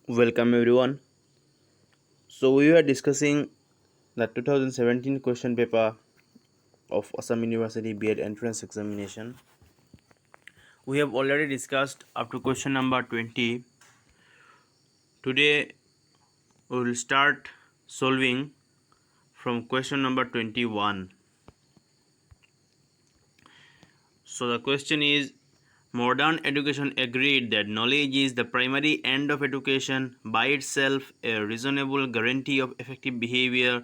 Welcome everyone. So we were discussing the 2017 question paper of Assam University B.Ed entrance examination. We have already discussed up to question number 20. Today we will start solving from question number 21. So the question is, modern education agreed that knowledge is the primary end of education, by itself a reasonable guarantee of effective behavior,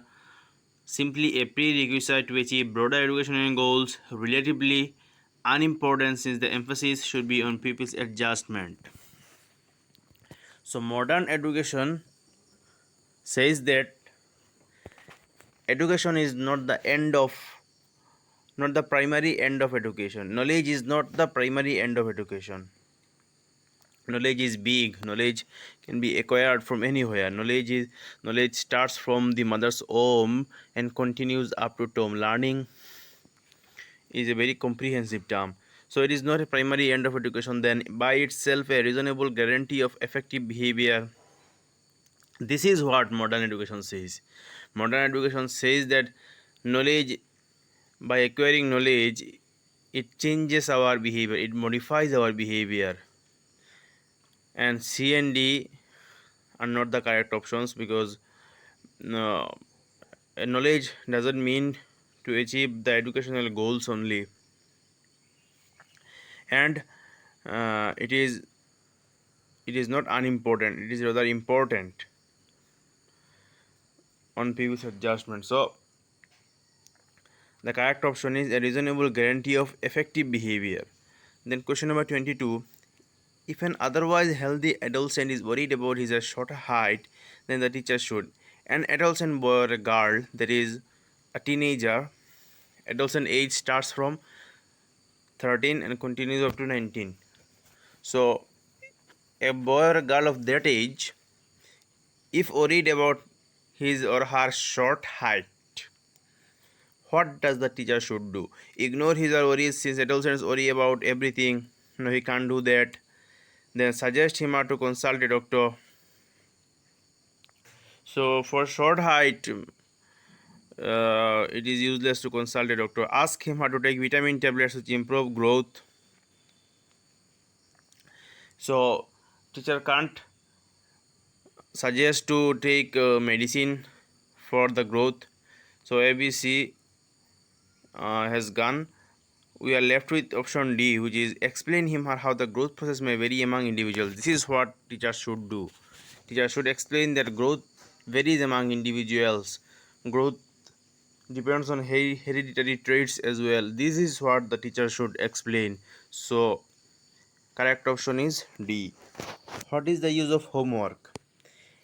simply a prerequisite to achieve broader educational goals, relatively unimportant since the emphasis should be on pupils' adjustment. So, modern education says that education is not the primary end of education. Knowledge is not the primary end of education. Knowledge is big. Knowledge can be acquired from anywhere. Knowledge starts from the mother's womb and continues up to tomb. Learning is a very comprehensive term. So it is not a primary end of education, then by itself a reasonable guarantee of effective behavior. This is what modern education says. Modern education says that knowledge, by acquiring knowledge, it changes our behavior, it modifies our behavior. And C and D are not the correct options because no, knowledge doesn't mean to achieve the educational goals only. And it is not unimportant, it is rather important on previous adjustment. So the correct option is a reasonable guarantee of effective behavior. Then question number 22, if an otherwise healthy adolescent is worried about his short height, then the teacher should. An adolescent boy or a girl, that is a teenager, adolescent age starts from 13 and continues up to 19. So a boy or a girl of that age, if worried about his or her short height, what does the teacher should do? Ignore his or worries since adolescents worry about everything. No, he can't do that. Then suggest him or to consult a doctor. So for short height, it is useless to consult a doctor. Ask him how to take vitamin tablets which improve growth. So teacher can't suggest to take medicine for the growth. So ABC has gone. We are left with option D, which is explain him or how the growth process may vary among individuals. This is what teachers should do. Teachers should explain that growth varies among individuals. Growth depends on hereditary traits as well. This is what the teacher should explain. So correct option is D. What is the use of homework?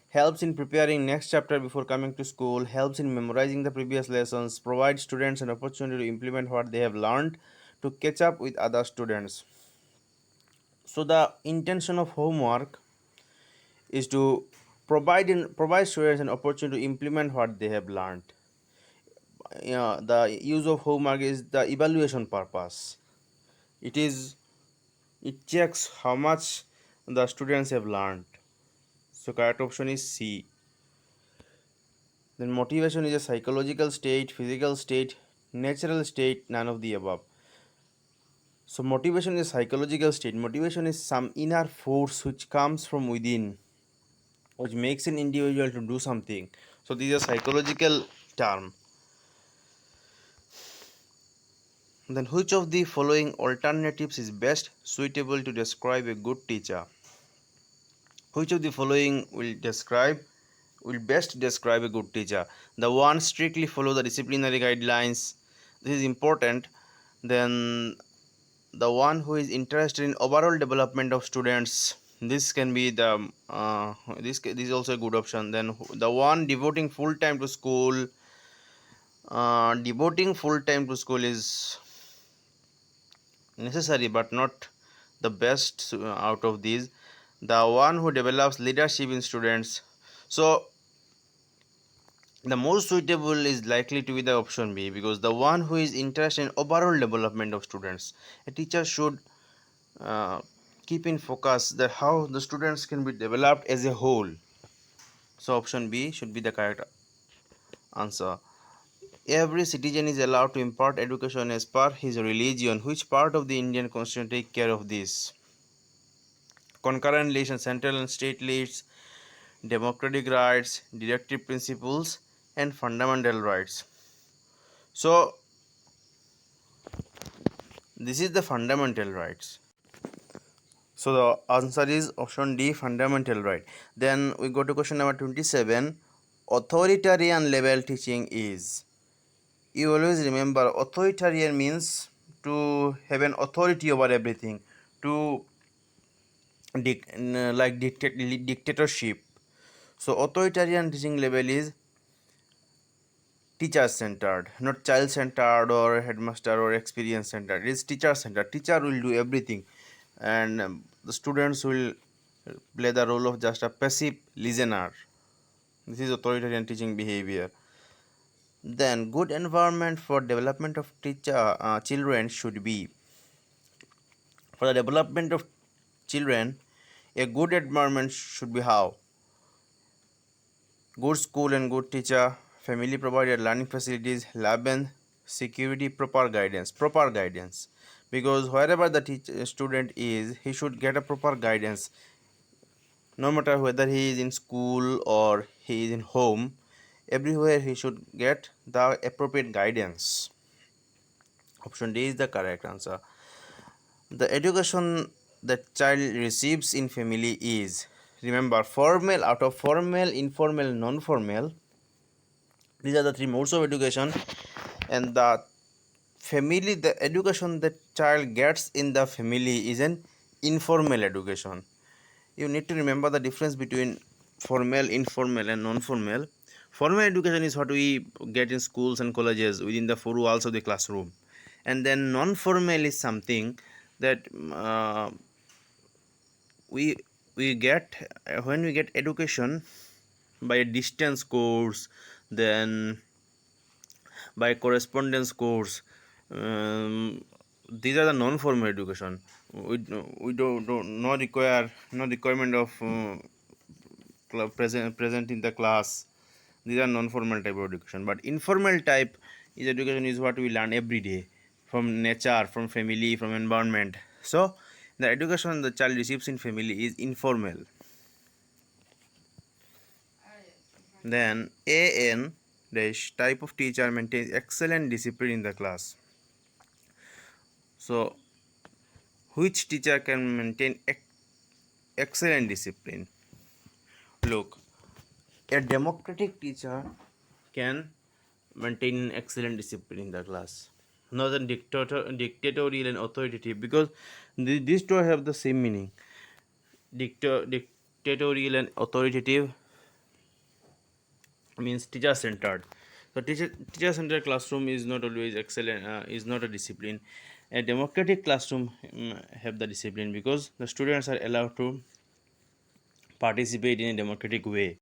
Helps in preparing next chapter before coming to school, helps in memorizing the previous lessons, provides students an opportunity to implement what they have learned to catch up with other students. So the intention of homework is to provide students an opportunity to implement what they have learned. The use of homework is the evaluation purpose. It checks how much the students have learned. So correct option is C. Then motivation is a psychological state, physical state, natural state, none of the above. So motivation is psychological state. Motivation is some inner force which comes from within, which makes an individual to do something. So this is a psychological term. Then which of the following alternatives is best suitable to describe a good teacher? Which of the following will best describe a good teacher? The one strictly follow the disciplinary guidelines. This is important. Then the one who is interested in overall development of students. This can be the this is also a good option. Then the one devoting full time to school. Devoting full time to school is necessary but not the best out of these. The one who develops leadership in students. So the most suitable is likely to be the option B, because the one who is interested in overall development of students. A teacher should uh, keep in focus that how the students can be developed as a whole. So option B should be the correct answer. Every citizen is allowed to impart education as per his religion. Which part of the Indian constitution take care of this? Concurrent lists and central and state lists, democratic rights, directive principles, and fundamental rights. So this is the fundamental rights. So the answer is option D, fundamental right. Then we go to question number 27. Authoritarian level teaching is. You always remember authoritarian means to have an authority over everything, to dictatorship. So authoritarian teaching level is teacher centered, not child centered or headmaster or experience centered. It is teacher centered. Teacher will do everything, and the students will play the role of just a passive listener. This is authoritarian teaching behavior. Then good environment for development of children should be. For the development of children, a good environment should be how? Good school and good teacher, family provided learning facilities, lab and security, proper guidance. Proper guidance. Because wherever the student is, he should get a proper guidance. No matter whether he is in school or he is in home, everywhere he should get the appropriate guidance. Option D is the correct answer. The education that child receives in family is, remember, formal, out of formal, informal, non-formal. These are the three modes of education, and the family, the education that child gets in the family is an informal education. You need to remember the difference between formal, informal, and non-formal. Formal education is what we get in schools and colleges within the four walls of the classroom, and then non-formal is something that we we get when we get education by a distance course, then by correspondence course. These are the non-formal education. We don't no require no requirement of present in the class. These are non-formal type of education. But informal type is education is what we learn every day from nature, from family, from environment. So the education the child receives in family is informal. Then AN dash type of teacher maintains excellent discipline in the class. So which teacher can maintain excellent discipline? Look, a democratic teacher can maintain excellent discipline in the class. Not a dictatorial and authoritative, because these two have the same meaning. Dictatorial and authoritative means teacher centered. So teacher centered classroom is not always excellent, is not a discipline. A democratic classroom have the discipline because the students are allowed to participate in a democratic way.